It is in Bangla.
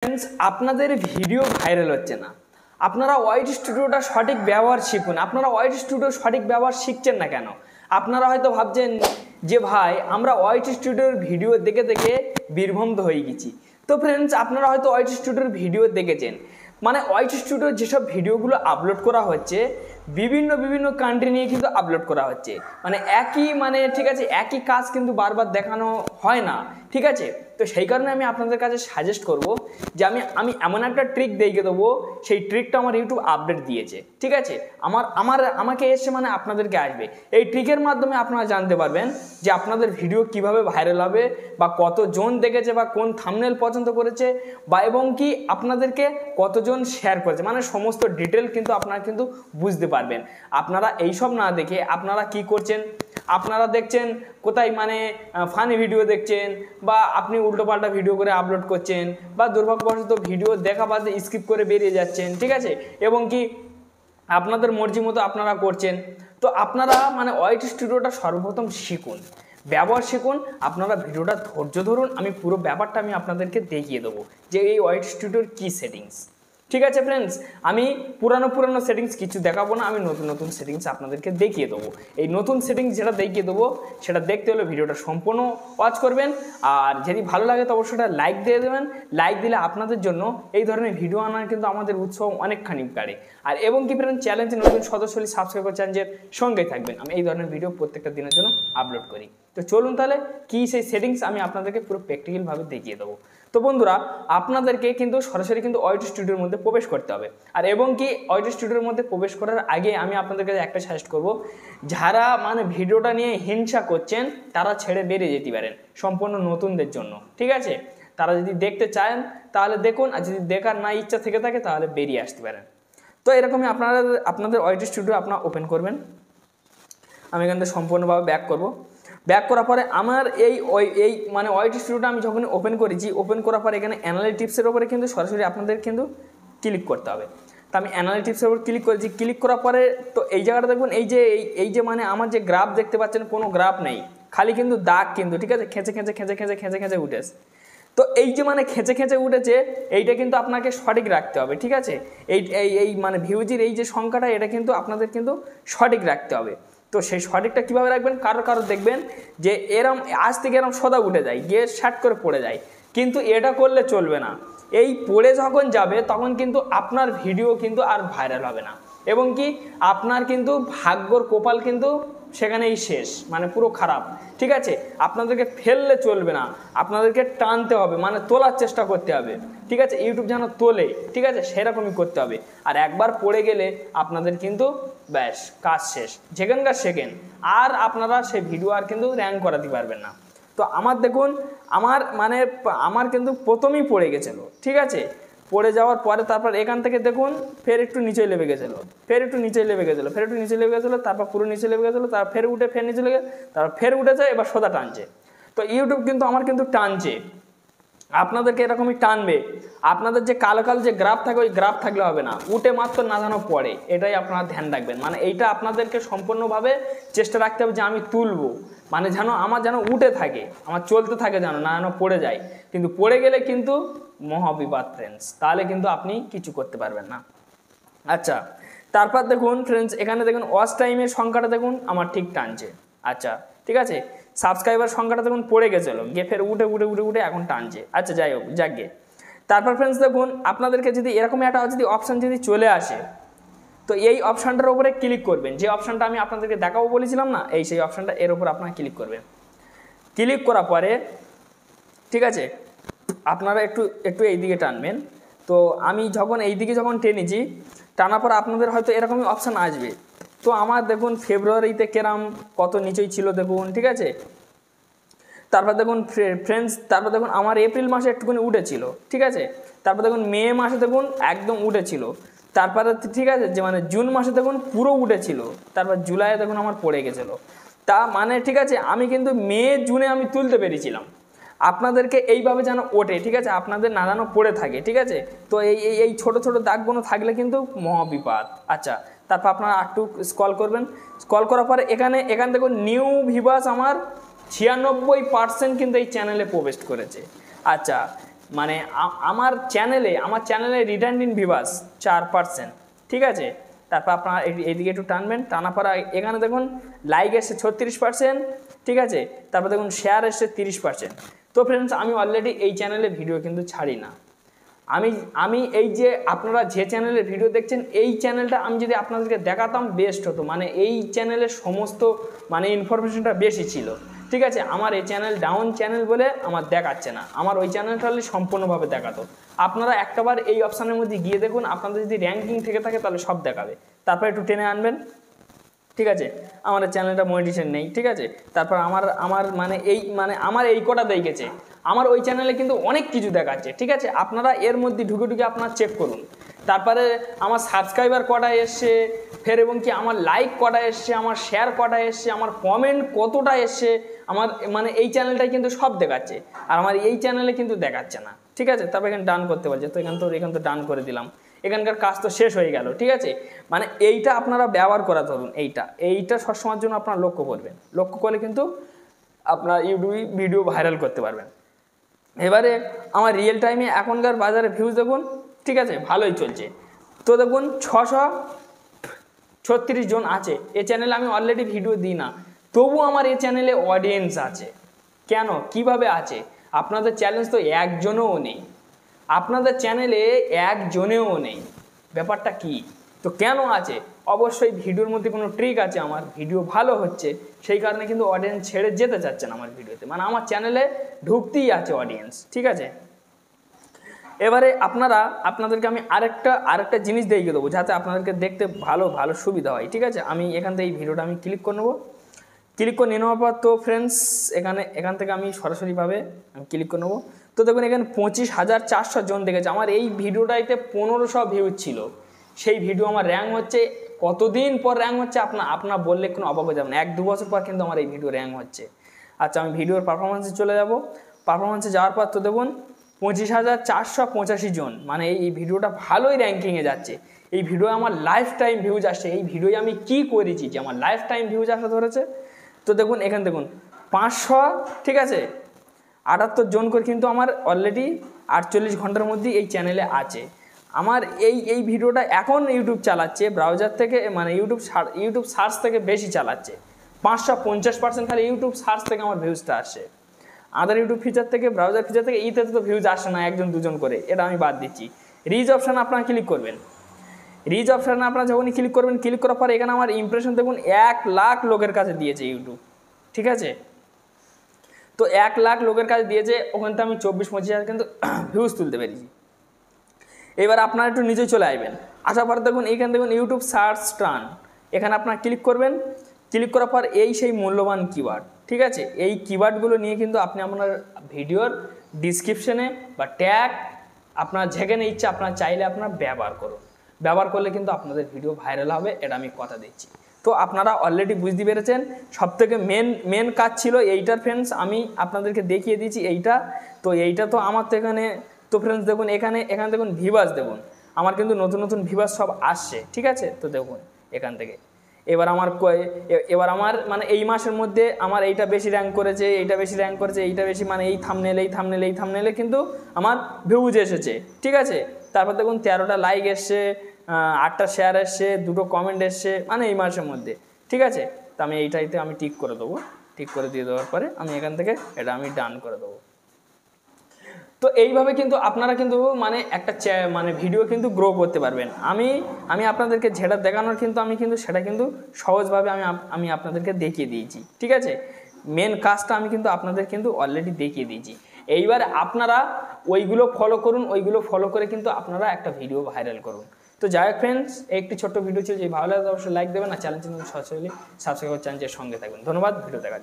ফ্রেন্ডস, আপনাদের ভিডিও ভাইরাল হচ্ছে না। আপনারা ওয়াইট স্টুডিওটা সঠিক ব্যবহার শিখুন। আপনারা ওয়াইট স্টুডিওর সঠিক ব্যবহার শিখছেন না কেন? আপনারা হয়তো ভাবছেন যে ভাই আমরা ওয়াইট স্টুডিওর ভিডিও দেখে দেখে বিভ্রান্ত হয়ে গেছি। তো ফ্রেন্ডস, আপনারা হয়তো ওয়াইট স্টুডিওর ভিডিও দেখেছেন, মানে ওয়াইট স্টুডিওর যেসব ভিডিওগুলো আপলোড করা হচ্ছে বিভিন্ন কান্ট্রি নিয়ে কিন্তু আপলোড করা হচ্ছে, মানে একই ঠিক আছে, একই কাজ কিন্তু বারবার দেখানো হয় না, ঠিক আছে। তো সেই কারণে আমি আপনাদের কাছে সাজেস্ট করব যে আমি এমন একটা ট্রিক দেখিয়ে দেবো, সেই ট্রিকটা আমার ইউটিউব আপডেট দিয়েছে, ঠিক আছে। আমাকে এসে মানে আপনাদেরকে আসবে। এই ট্রিকের মাধ্যমে আপনারা জানতে পারবেন যে আপনাদের ভিডিও কিভাবে ভাইরাল হবে, বা কতজন দেখেছে, বা কোন থাম্বনেল পছন্দ করেছে, বা এবং কি আপনাদেরকে কতজন শেয়ার করেছে, মানে সমস্ত ডিটেল কিন্তু আপনারা কিন্তু বুঝতে পারবেন। আপনারা এইসব না দেখে আপনারা কি করছেন, আপনারা দেখছেন কোথায় মানে ফানি ভিডিও দেখছেন, বা আপনি উল্টোপাল্টা ভিডিও করে আপলোড করছেন, বা দুর্ভাগ্যবশত ভিডিও দেখা বাদে স্কিপ করে বেরিয়ে যাচ্ছেন, ঠিক আছে, এবং কি আপনাদের মর্জি মতো আপনারা করছেন। তো আপনারা মানে ওয়াইট স্টুডিওটা সর্বপ্রথম শিখুন, ব্যবহার শিখুন। আপনারা ভিডিওটা ধৈর্য ধরুন, আমি পুরো ব্যাপারটা আমি আপনাদেরকে দেখিয়ে দেবো যে এই ওয়াইট স্টুডিওর কী সেটিংস, ঠিক আছে ফ্রেন্ডস। আমি পুরানো সেটিংস কিছু দেখাবো না, আমি নতুন সেটিংস আপনাদেরকে দেখিয়ে দেবো। এই নতুন সেটিংস যেটা দেখিয়ে দেবো সেটা দেখতে হলে ভিডিওটা সম্পূর্ণ ওয়াচ করবেন। আর যদি ভালো লাগে তো অবশ্যই লাইক দিয়ে দেবেন। লাইক দিলে আপনাদের জন্য এই ধরনের ভিডিও আনার কিন্তু আমাদের উৎসাহ অনেকখানি বাড়ে। আর এবং কি ফ্রেন্ডস, চ্যানেলটি নতুন সদস্য হলে সাবস্ক্রাইব করে চ্যানেলের সঙ্গেই থাকবেন। আমি এই ধরনের ভিডিও প্রত্যেকটা দিনের জন্য আপলোড করি। তো চলুন তাহলে কি সেই সেটিংস আমি আপনাদেরকে পুরো প্র্যাকটিক্যালভাবে দেখিয়ে দেবো। তো বন্ধুরা, আপনাদেরকে কিন্তু সরাসরি কিন্তু ওয়াইট স্টুডিওর মধ্যে প্রবেশ করতে হবে। আর এবং কি ওয়াইট স্টুডিওর মধ্যে প্রবেশ করার আগে আমি আপনাদের কাছে একটা সাজেস্ট করব, যারা মানে ভিডিওটা নিয়ে হিংসা করছেন তারা ছেড়ে বেরিয়ে যেতে পারেন, সম্পূর্ণ নতুনদের জন্য, ঠিক আছে। তারা যদি দেখতে চান তাহলে দেখুন, আর যদি দেখার না ইচ্ছা থেকে থাকে তাহলে বেরিয়ে আসতে পারেন। তো এরকমই আপনাদের ওয়াইট স্টুডিও আপনারা ওপেন করবেন। আমি এখান থেকে সম্পূর্ণভাবে ব্যাক করব। ব্যাক করার পরে আমার এই মানে ওয়াইট স্টুডিওটা আমি যখন ওপেন করেছি, ওপেন করার পরে এখানে অ্যানালিটিক্সের ওপরে কিন্তু সরাসরি আপনাদের কিন্তু ক্লিক করতে হবে। তো আমি অ্যানালিটিক্সের ওপর ক্লিক করেছি। ক্লিক করার পরে তো এই জায়গাটা দেখুন, এই যে মানে আমার যে গ্রাফ দেখতে পাচ্ছেন, কোনো গ্রাফ নেই, খালি কিন্তু দাগ কিন্তু, ঠিক আছে, খেঁচে উঠেছে। তো এই যে মানে খেঁচে উঠেছে, এইটা কিন্তু আপনাকে সঠিক রাখতে হবে, ঠিক আছে। এই মানে ভিউজির এই যে সংখ্যাটা, এটা কিন্তু আপনাদের কিন্তু সঠিক রাখতে হবে। তো সেই সঠিকটা কীভাবে রাখবেন, কারো দেখবেন যে এরম আজ থেকে এরম সদা উঠে যায়, গিয়ে শার্ট করে পড়ে যায়, কিন্তু এটা করলে চলবে না। এই পড়ে যখন যাবে তখন কিন্তু আপনার ভিডিও কিন্তু আর ভাইরাল হবে না, এবং কি আপনার কিন্তু ভাগ্যর কপাল কিন্তু সেখানেই শেষ, মানে পুরো খারাপ, ঠিক আছে। আপনাদেরকে ফেললে চলবে না, আপনাদেরকে টানতে হবে, মানে তোলার চেষ্টা করতে হবে, ঠিক আছে। ইউটিউব যেন তোলে, ঠিক আছে, সেরকমই করতে হবে। আর একবার পড়ে গেলে আপনাদের কিন্তু ব্যাস কাজ শেষ, যেখানকার সেকেন্ড, আর আপনারা সেই ভিডিও আর কিন্তু র্যাঙ্ক করাতে পারবেন না। তো আমার দেখুন, আমার কিন্তু প্রথমেই পড়ে গেছিলো, ঠিক আছে। পড়ে যাওয়ার পরে তারপর এখান থেকে দেখুন ফের একটু নিচে লেবে গেছিলো, তারপর পুরো নিচে লেবে গেছিলো, তারপর ফের উঠে ফের নিচে লেগে, তারপর ফের উঠেছে, এবার সোজা টানছে। তো ইউটিউব কিন্তু আমার কিন্তু টানছে, আপনাদেরকে এরকমই টানবে। আপনাদের যে কালো যে গ্রাফ থাকে, ওই গ্রাফ থাকলে হবে না, উঠে মাত্র না যেন পড়ে, এটাই আপনারা ধ্যান রাখবেন। মানে এইটা আপনাদেরকে সম্পূর্ণভাবে চেষ্টা রাখতে হবে যে আমি তুলবো, মানে আমার যেন উঠে থাকে, আমার চলতে থাকে, যেন পড়ে যায়। কিন্তু পড়ে গেলে কিন্তু মহাবিপদ ফ্রেন্ডস, তাহলে কিন্তু আপনি কিছু করতে পারবেন না। আচ্ছা, তারপর দেখুন ফ্রেন্ডস, এখানে দেখুন ওয়াচ টাইমের সংখ্যাটা দেখুন আমার ঠিক টানছে, আচ্ছা, ঠিক আছে। সাবস্ক্রাইবার সংখ্যাটা দেখুন পড়ে গেছিলো, গিয়ে ফের উঠে এখন টানছে, আচ্ছা, যাই হোক, যাকে। তারপর ফ্রেন্ডস দেখুন, আপনাদেরকে যদি এরকম একটা যদি অপশান যদি চলে আসে, তো এই অপশানটার উপরে ক্লিক করবেন, যে অপশানটা আমি আপনাদেরকে দেখাবো বলেছিলাম না, সেই অপশানটা, এর উপর আপনারা ক্লিক করবেন। ক্লিক করার পরে, ঠিক আছে, আপনারা একটু এই দিকে টানবেন। তো আমি যখন এই দিকে টেনেছি, টানার পর আপনাদের হয়তো এরকমই অপশান আসবে। তো আমার দেখুন ফেব্রুয়ারিতে কেরাম কত নিচেই ছিল দেখুন, ঠিক আছে। তারপর দেখুন ফ্রেন্ডস, তারপর দেখুন আমার এপ্রিল মাসে একটুখানি উঠেছিল, ঠিক আছে। তারপর দেখুন মে মাসে দেখুন একদম উঠেছিল। তারপরে ঠিক আছে, যে মানে জুন মাসে দেখুন পুরো উঠেছিল। তারপর জুলাইয়ে দেখুন আমার পড়ে গেছিলো। তা মানে ঠিক আছে, আমি কিন্তু মে জুনে আমি তুলতে পেরেছিলাম। আপনাদেরকে এইভাবে যেন ওঠে, ঠিক আছে, আপনাদের না যেন পড়ে থাকে, ঠিক আছে। তো এই ছোট দাগগুলো থাকলে কিন্তু মহাবিপদ। আচ্ছা, তারপর আপনারা একটু স্ক্রল করবেন। স্ক্রল করার পরে এখানে দেখুন নিউ ভিউয়ার্স আমার 96% কিন্তু এই চ্যানেলে প্রবেশ করেছে। আচ্ছা, মানে আমার চ্যানেলে রিটার্নিং ভিউয়ার্স 4%, ঠিক আছে। তারপর আপনারা এইদিকে একটু টানবেন, টানা পর এখানে দেখুন লাইক এসছে 36%, ঠিক আছে। তারপর দেখুন শেয়ার এসছে 30%। তো ফ্রেন্ডস, আমি অলরেডি এই চ্যানেলে ভিডিও কিন্তু ছাড়ি না। আমি এই যে আপনারা যে চ্যানেলে ভিডিও দেখছেন, এই চ্যানেলটা আমি যদি আপনাদেরকে দেখাতাম বেস্ট হতো, মানে এই চ্যানেলের সমস্ত মানে ইনফরমেশনটা বেশি ছিল, ঠিক আছে। আমার এই চ্যানেল ডাউন চ্যানেল বলে আমার দেখাচ্ছে না, আমার ওই চ্যানেলটা হলে সম্পূর্ণভাবে দেখাতো। আপনারা একটাবার এই অপশানের মধ্যে গিয়ে দেখুন, আপনাদের যদি র্যাঙ্কিং থেকে থাকে তাহলে সব দেখাবে। তারপর একটু টেনে আনবেন, ঠিক আছে। আমার চ্যানেলটা মনিটাইজেশন নেই, ঠিক আছে। তারপর আমার এই কটা দেখেছে, আমার ওই চ্যানেলে কিন্তু অনেক কিছু দেখাচ্ছে, ঠিক আছে। আপনারা এর মধ্যে ঢুকে আপনারা চেক করুন। তারপরে আমার সাবস্ক্রাইবার কটা এসছে, ফের এবং কি আমার লাইক কটা এসছে, আমার শেয়ার কটা এসছে, আমার কমেন্ট কতটা এসছে, আমার মানে এই চ্যানেলটাই কিন্তু সব দেখাচ্ছে, আর আমার এই চ্যানেলে কিন্তু দেখাচ্ছে না, ঠিক আছে। তারপর এখানে ডান করতে বলছে, তো এখান তো ডান করে দিলাম। এখানকার কাজ তো শেষ হয়ে গেল, ঠিক আছে। মানে এইটা আপনারা ব্যবহার করা ধরুন, এইটা সবসময়ের জন্য আপনারা লক্ষ্য করবেন, লক্ষ্য করলে কিন্তু আপনার ইউটিউবে ভিডিও ভাইরাল করতে পারবেন। এবারে আমার রিয়েল টাইমে এখনকার বাজারে ভিউজ দেখুন, ঠিক আছে, ভালোই চলছে। তো দেখুন 636 জন আছে। এই চ্যানেলে আমি অলরেডি ভিডিও দিই না, তবু আমার এই চ্যানেলে অডিয়েন্স আছে। কেন, কিভাবে আছে? আপনাদের চ্যালেঞ্জ তো একজনও নেই, আপনাদের চ্যানেলে একজনেও নেই, ব্যাপারটা কি? তো কেন আছে? অবশ্যই ভিডিওর মধ্যে কোনো ট্রিক আছে, আমার ভিডিও ভালো হচ্ছে সেই কারণে কিন্তু অডিয়েন্স ছেড়ে যেতে চাচ্ছে না আমার ভিডিওতে, মানে আমার চ্যানেলে ঢুকতেই আছে অডিয়েন্স, ঠিক আছে। এবারে আপনাদেরকে আমি আরেকটা জিনিস দেখিয়ে দেবো, যাতে আপনাদেরকে দেখতে ভালো সুবিধা হয়, ঠিক আছে। আমি এখান থেকে এই ভিডিওটা আমি ক্লিক করে নেবো, ক্লিক করে নিয়ে নেওয়ার পর তো ফ্রেন্ডস এখান থেকে আমি সরাসরিভাবে আমি ক্লিক করে নেবো। তো দেখুন এখানে 25,400 জন দেখেছে। আমার এই ভিডিওটাইতে 1500 ভিউজ ছিল, সেই ভিডিও আমার র্যাঙ্ক হচ্ছে, কতদিন পর র্যাঙ্ক হচ্ছে আপনার বললে কোনো অবাক হয়ে যাবে না, 1-2 বছর পর কিন্তু আমার এই ভিডিও র্যাঙ্ক হচ্ছে। আচ্ছা, আমি ভিডিওর পারফরমেন্সে চলে যাব। পারফরমেন্সে যাওয়ার পর তো দেখুন 25,485 জন, মানে এই ভিডিওটা ভালোই র্যাঙ্কিংয়ে যাচ্ছে। এই ভিডিও আমার লাইফ টাইম ভিউজ আসছে। এই ভিডিওয়ে আমি কি করেছি যে আমার লাইফ টাইম ভিউজ আসা ধরেছে? তো দেখুন এখানে দেখুন 500, ঠিক আছে, 78 জন করে কিন্তু আমার অলরেডি 48 ঘন্টার মধ্যে এই চ্যানেলে আছে। আমার এই ভিডিওটা এখন ইউটিউব চালাচ্ছে ব্রাউজার থেকে, মানে ইউটিউব সার্চ থেকে বেশি চালাচ্ছে। 550% খালি ইউটিউব সার্চ থেকে আমার ভিউজটা আসে। আদার ইউটিউব ফিচার থেকে, ব্রাউজার ফিচার থেকে ইতে তো ভিউজ আসে না, 1-2 করে, এটা আমি বাদ দিচ্ছি। রিচ অপশানে আপনারা ক্লিক করবেন। রিচ অপশানে আপনারা যখনই ক্লিক করবেন, ক্লিক করার পর এখানে আমার ইমপ্রেশন দেখুন 1 লাখ লোকের কাছে দিয়েছে ইউটিউব, ঠিক আছে। তো 1 লাখ লোকের কাছে দিয়েছে, ওখান থেকে আমি 24-25 হাজার কিন্তু ভিউজ তুলতে পেরেছি। এবার আপনারা একটু নিচে চলে আসবেন, আসার পর দেখুন এইখানে দেখুন ইউটিউব সার্চ টার্ন, এখানে আপনারা ক্লিক করবেন। ক্লিক করার পর সেই মূল্যবান কিওয়ার্ড, ঠিক আছে, এই কিওয়ার্ডগুলো নিয়ে কিন্তু আপনি আপনার ভিডিওর ডিসক্রিপশনে বা ট্যাগ আপনার যেখানে ইচ্ছা আপনার চাইলে আপনার ব্যবহার করুন। ব্যবহার করলে কিন্তু আপনাদের ভিডিও ভাইরাল হবে, এটা আমি কথা দিচ্ছি। তো আপনারা অলরেডি বুঝতে পেরেছেন, সবথেকে মেন কাজ ছিল এইটার ফ্রেন্ডস, আমি আপনাদেরকে দেখিয়ে দিয়েছি এইটা। তো এইটা তো আমার তো এখানে তো ফ্রেন্ডস দেখুন এখানে দেখুন ভিউয়ার্স দেখুন, আমার কিন্তু নতুন ভিউয়ার্স সব আসছে, ঠিক আছে। তো দেখুন এখান থেকে এবার আমার মানে এই মাসের মধ্যে আমার এইটা বেশি র্যাঙ্ক করেছে, এইটা বেশি র্যাঙ্ক করেছে, এইটা বেশি, মানে এই থাম্বনেলে কিন্তু আমার ভিউজ এসেছে, ঠিক আছে। তারপর দেখুন 13টা লাইক এসছে, 8টা শেয়ার এসছে, 2টো কমেন্ট এসছে, মানে এই মাসের মধ্যে, ঠিক আছে। তো আমি এইটাইতে আমি টিক করে দেবো। টিক করে দিয়ে দেওয়ার পরে আমি এখান থেকে এটা আমি ডান করে দেবো। তো এইভাবে কিন্তু আপনারা কিন্তু মানে একটা মানে ভিডিও কিন্তু গ্রো করতে পারবেন। আমি আপনাদেরকে যেটা দেখানোর কিন্তু আমি কিন্তু সেটা কিন্তু সহজভাবে আমি আপনাদেরকে দেখিয়ে দিয়েছি, ঠিক আছে। মেন কাজটা আমি কিন্তু আপনাদের কিন্তু অলরেডি দেখিয়ে দিয়েছি। এইবার আপনারা ওইগুলো ফলো করুন, ওইগুলো ফলো করে কিন্তু আপনারা একটা ভিডিও ভাইরাল করুন। তো যাই হোক ফ্রেন্ডস, একটি ছোট্ট ভিডিও ছিল, যে ভালো লাগে অবশ্যই লাইক দেবেন, আর চ্যানেল সরাসরি সাবস্ক্রাইব করে চ্যানেলের সঙ্গে থাকবেন। ধন্যবাদ, ভিডিও দেখার জন্য।